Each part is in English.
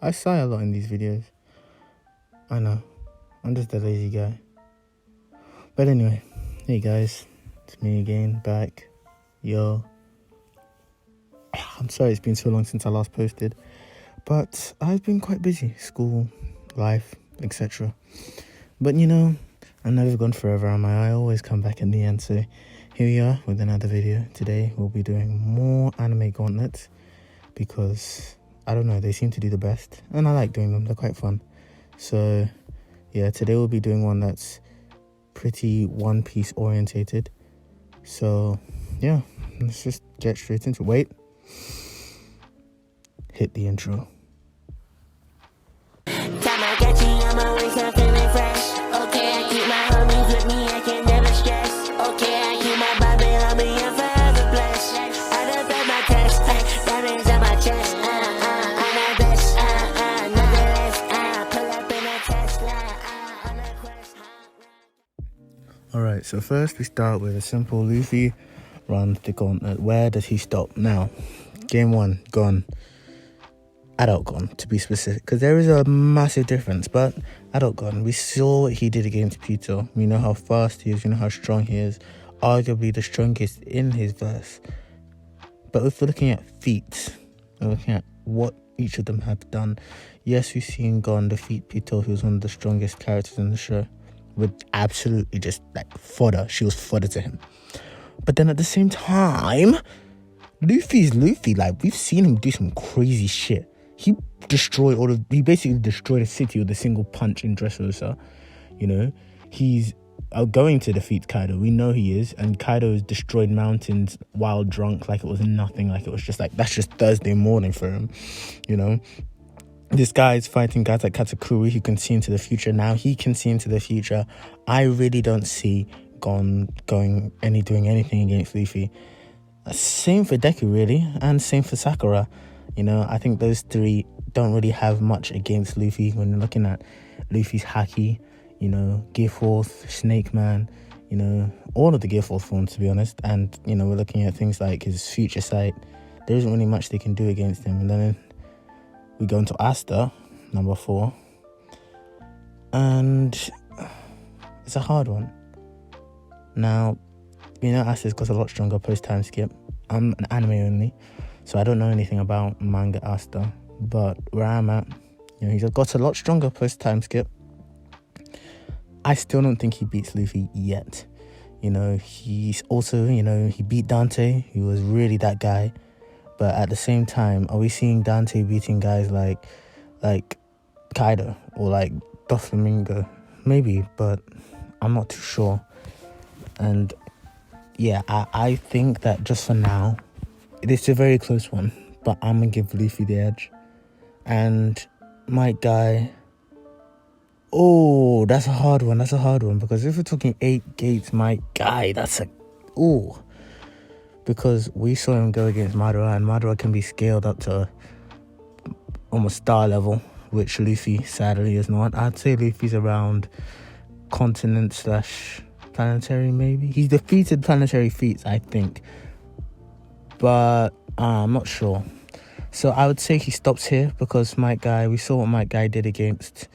I sigh a lot in these videos. I know. I'm just a lazy guy. But anyway, hey guys, it's me again, back. Yo. I'm sorry it's been so long since I last posted, but I've been quite busy. School, life, etc. But you know, I'm never gone forever, am I? I always come back in the end. So here we are with another video. Today we'll be doing more anime gauntlets because, I don't know, they seem to do the best. And I like doing them, they're quite fun. So yeah, today we'll be doing one that's pretty One Piece orientated. So yeah, let's just get straight into it. Wait. Hit the intro. Alright, so first we start with a simple Luffy runs the gauntlet. Where does he stop? Now, game one, gone. Adult gone, to be specific, because there is a massive difference, but adult gone. We saw what he did against Pito. We know how fast he is, we know how strong he is, arguably the strongest in his verse. But if we're looking at feats, we're looking at what each of them have done, yes, we've seen Gon defeat Pito, who was one of the strongest characters in the show, with absolutely just like fodder. She was fodder to him. But then at the same time, Luffy's Luffy. Like, we've seen him do some crazy shit. He basically destroyed a city with a single punch in Dressrosa. You know, he's going to defeat Kaido. We know he is. And Kaido has destroyed mountains while drunk, like it was nothing. Like it was just like, that's just Thursday morning for him, you know. This guy is fighting guys like Katakuri who can see into the future. Now he can see into the future. I really don't see Gon doing anything against Luffy. Same for Deku, really, and same for Sakura. You know, I think those three don't really have much against Luffy when you're looking at Luffy's haki, you know, Gear Force, Snake Man, you know, all of the Gear Force forms, to be honest. And, you know, we're looking at things like his future sight. There isn't really much they can do against him. And then we go into Asta, number 4. And it's a hard one. Now, you know, Asta's got a lot stronger post-time skip. I'm an anime only, so I don't know anything about manga Asta. But where I'm at, you know, he's got a lot stronger post-time skip. I still don't think he beats Luffy yet. You know, he's also, you know, he beat Dante. He was really that guy. But at the same time, are we seeing Dante beating guys like Kaido or like Doflamingo? Maybe, but I'm not too sure. And yeah, I think that just for now, it's a very close one, but I'm going to give Luffy the edge. And my guy, oh, that's a hard one, because if we're talking 8 gates, my guy, because we saw him go against Madara, and Madara can be scaled up to almost star level, which Luffy sadly is not. I'd say Luffy's around continent / planetary, maybe. He's defeated planetary feats, I think, but I'm not sure. So I would say he stops here, because Might Guy, we saw what Might Guy did against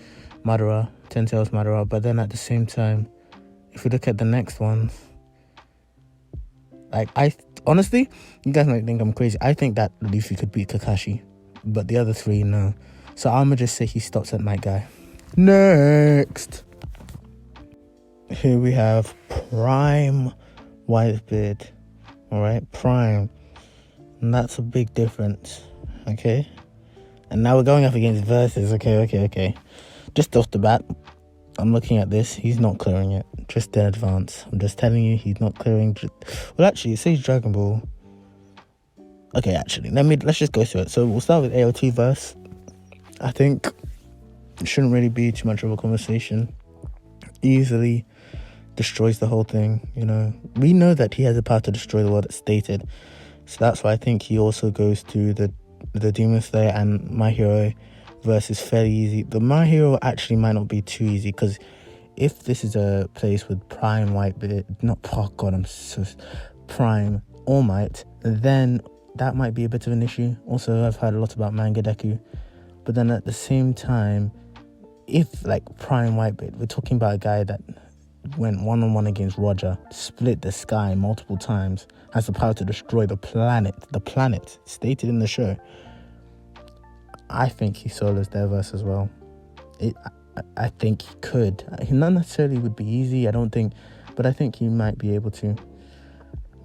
Madara, Ten Tails Madara. But then at the same time, if we look at the next one, like, honestly, you guys might think I'm crazy. I think that Luffy could beat Kakashi, but the other 3, no. So I'm gonna just say he stops at Might Guy. Next, here we have Prime Whitebeard. Alright, Prime. And that's a big difference. Okay? And now we're going up against versus. Okay. Just off the bat, I'm looking at this. He's not clearing it. Just in advance. I'm just telling you, he's not clearing. Well, actually, it says Dragon Ball. Okay, actually, let's just go through it. So we'll start with AOT verse. I think it shouldn't really be too much of a conversation. Easily destroys the whole thing, you know. We know that he has the power to destroy the world, it's stated. So that's why I think he also goes to the Demon Slayer and My Hero versus fairly easy. The My Hero actually might not be too easy, because if this is a place with Prime Whitebeard, Prime All Might, then that might be a bit of an issue. Also, I've heard a lot about Mangadeku. But then at the same time, if like Prime Whitebeard, we're talking about a guy that went one-on-one against Roger, split the sky multiple times, has the power to destroy the planet, stated in the show. I think he solos their verse as well. I think he could. Not necessarily would be easy, I don't think, but I think he might be able to.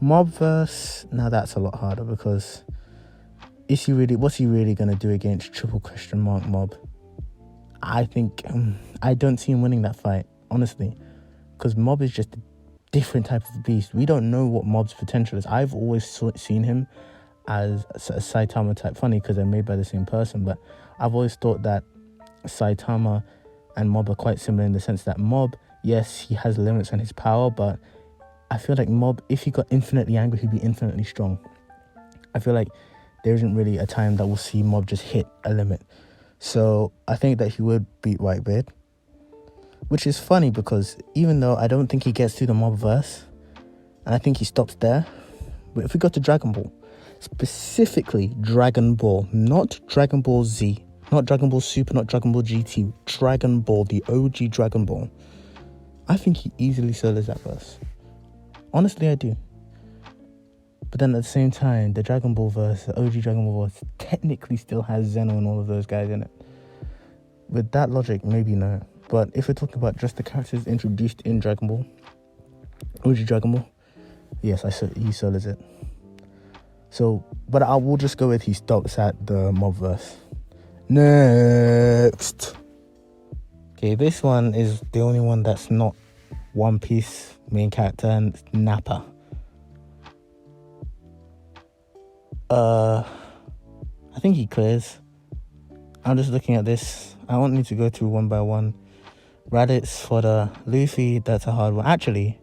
Mob verse, now that's a lot harder, because what's he really going to do against triple question mark Mob? I think, I don't see him winning that fight, honestly, because Mob is just a different type of beast. We don't know what Mob's potential is. I've always seen him as a Saitama type. Funny, because they're made by the same person, but I've always thought that Saitama and Mob are quite similar in the sense that Mob, yes, he has limits on his power, but I feel like Mob, if he got infinitely angry, he'd be infinitely strong. I feel like there isn't really a time that we'll see Mob just hit a limit. So I think that he would beat Whitebeard, which is funny because even though I don't think he gets through the Mob verse, and I think he stops there, but if we go to Dragon Ball, specifically Dragon Ball, not Dragon Ball Z, not Dragon Ball Super, not Dragon Ball GT, Dragon Ball, the OG Dragon Ball, I think he easily solos that verse. Honestly, I do. But then at the same time, the Dragon Ball verse, the OG Dragon Ball verse, technically still has Zeno and all of those guys in it. With that logic, maybe no. But if we're talking about just the characters introduced in Dragon Ball, OG Dragon Ball, yes, he solos it. So, but I will just go with he stops at the Mob verse. Next. Okay, this one is the only one that's not One Piece main character, and it's Napa. I think he clears. I'm just looking at this. I won't need to go through one by one. Raditz for the Luffy, that's a hard one. Actually,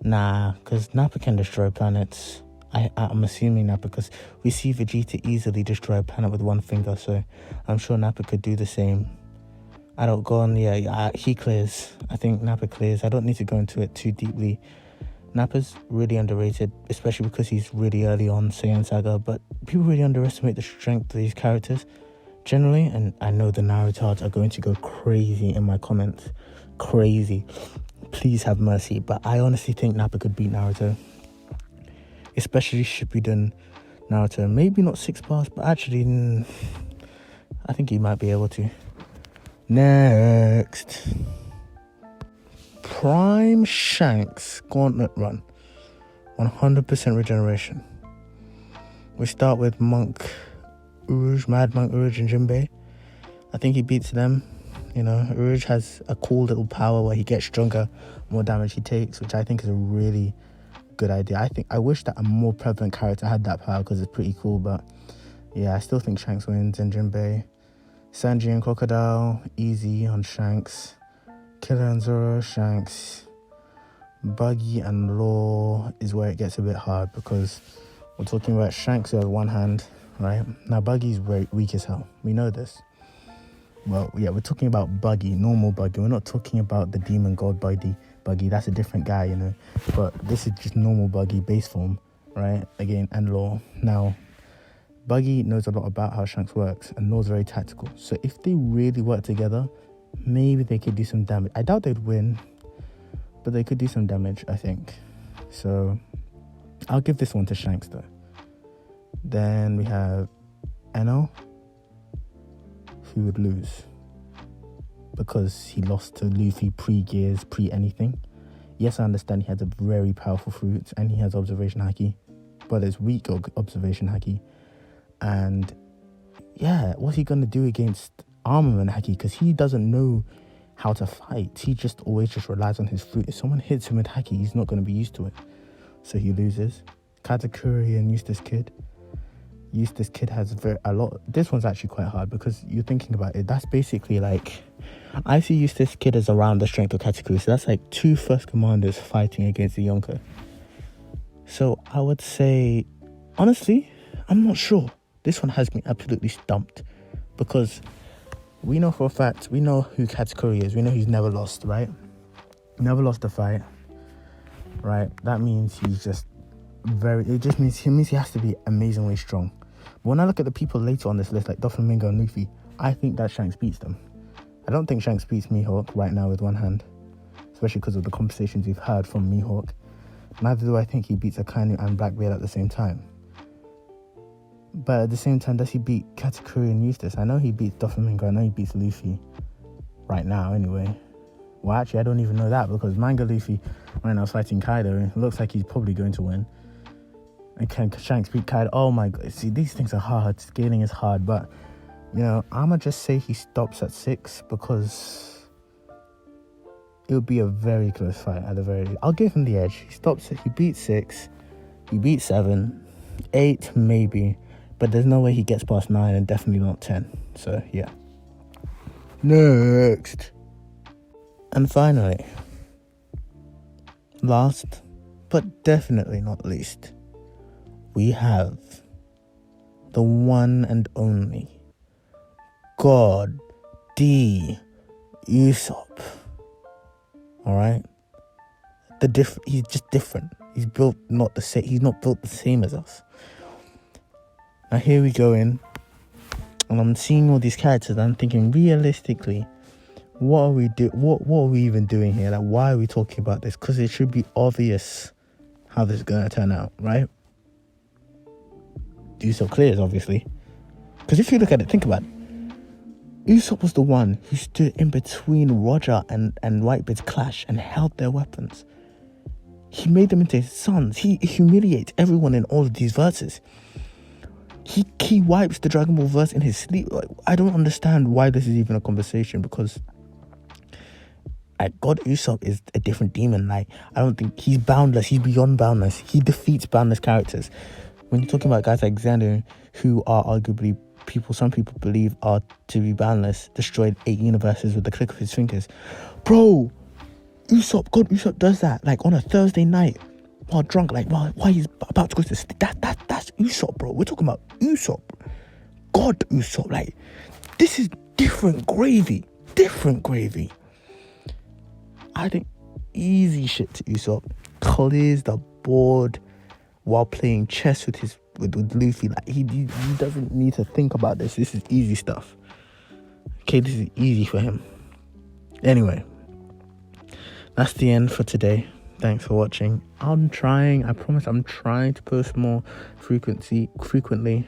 nah, because Napa can destroy planets. I'm assuming Napa, because we see Vegeta easily destroy a planet with one finger, so I'm sure Napa could do the same. Adult Gon, yeah, he clears. I think Napa clears. I don't need to go into it too deeply. Nappa's really underrated, especially because he's really early on Saiyan Saga, but people really underestimate the strength of these characters generally, and I know the Narutards are going to go crazy in my comments. Crazy. Please have mercy, but I honestly think Nappa could beat Naruto. Especially Shippuden Naruto. Maybe not 6 bars, but actually, I think he might be able to. Next. Prime Shanks Gauntlet run. 100% regeneration. We start with Monk Uruj, Mad Monk Uruj and Jinbei. I think he beats them. You know, Uruj has a cool little power where he gets stronger, more damage he takes, which I think is a really good idea. I wish that a more prevalent character had that power because it's pretty cool, but yeah, I still think Shanks wins. And Jinbei. Sanji and Crocodile, easy on Shanks. Killer and Zoro, Shanks. Buggy and Law is where it gets a bit hard because we're talking about Shanks who has one hand, right? Now Buggy's very weak as hell. We know this. Well, yeah, we're talking about Buggy, normal Buggy. We're not talking about the Demon God Buggy. That's a different guy, you know. But this is just normal Buggy, base form, right? Again, and Law. Now, Buggy knows a lot about how Shanks works, and Law's very tactical. So if they really work together, maybe they could do some damage. I doubt they'd win, but they could do some damage, I think. So I'll give this one to Shanks, though. Then we have Eno, who would lose because he lost to Luffy pre-gears, pre-anything. Yes, I understand he has a very powerful fruit and he has observation haki, but it's weak observation haki. And yeah, what's he gonna do against armament haki? Because he doesn't know how to fight. He just always relies on his fruit. If someone hits him with haki, he's not gonna be used to it, so he loses. Katakuri and Eustace Kid. Eustace Kid has a lot. This one's actually quite hard because you're thinking about it. That's basically like, I see Eustace Kid as around the strength of Katakuri. So that's like 2 first commanders fighting against the Yonko. So I would say, honestly, I'm not sure. This one has me absolutely stumped because we know for a fact, we know who Katakuri is. We know he's never lost, right? Never lost a fight, right? That means he's just it just means he has to be amazingly strong. But when I look at the people later on this list, like Doflamingo and Luffy, I think that Shanks beats them. I don't think Shanks beats Mihawk right now with one hand, especially because of the conversations we've heard from Mihawk. Neither do I think he beats Akainu and Blackbeard at the same time. But at the same time, does he beat Katakuri and Eustace? I know he beats Doflamingo, I know he beats Luffy right now anyway. Well, actually, I don't even know that, because Manga Luffy right now is fighting Kaido. It looks like he's probably going to win. And can Shanks beat Kaido? Oh my god. See, these things are hard. Scaling is hard. But, you know, I'm going to just say he stops at 6, because it would be a very close fight at the very least. I'll give him the edge. He beats 6. He beats 7. 8, maybe. But there's no way he gets past 9, and definitely not 10. So, yeah. Next. And finally, last but definitely not least, we have the one and only God D. Usopp. Alright? He's just different. He's built not the same. He's not built the same as us. Now here we go in, and I'm seeing all these characters, and I'm thinking, realistically, what are we even doing here? Like, why are we talking about this? Because it should be obvious how this is going to turn out, right? Usopp clears, obviously. Because if you look at it, think about it. Usopp was the one who stood in between Roger and Whitebeard's clash and held their weapons. He made them into his sons. He humiliates everyone in all of these verses. He wipes the Dragon Ball verse in his sleep. Like, I don't understand why this is even a conversation, because God Usopp is a different demon. Like, I don't think he's boundless. He's beyond boundless. He defeats boundless characters. When you're talking about guys like Xander, who are arguably some people believe are to be boundless, destroyed 8 universes with the click of his fingers. Bro, God Usopp does that, like, on a Thursday night while drunk, like, while he's about to go to sleep. That's Usopp, bro. We're talking about Usopp. God Usopp. Like, this is different gravy. I think easy shit to Usopp. Clears the board while playing chess with Luffy. Like, he doesn't need to think about this. This is easy stuff. Okay, this is easy for him. Anyway, that's the end for today. Thanks for watching. I promise I'm trying to post more frequently.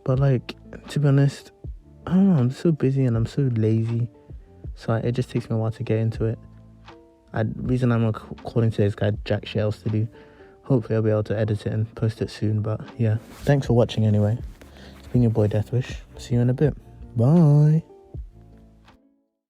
But, like, to be honest, I don't know, I'm so busy and I'm so lazy. So it just takes me a while to get into it. The reason I'm calling today's guy jack shit else to do. Hopefully I'll be able to edit it and post it soon. But yeah, thanks for watching anyway. It's been your boy Deathwish. See you in a bit. Bye.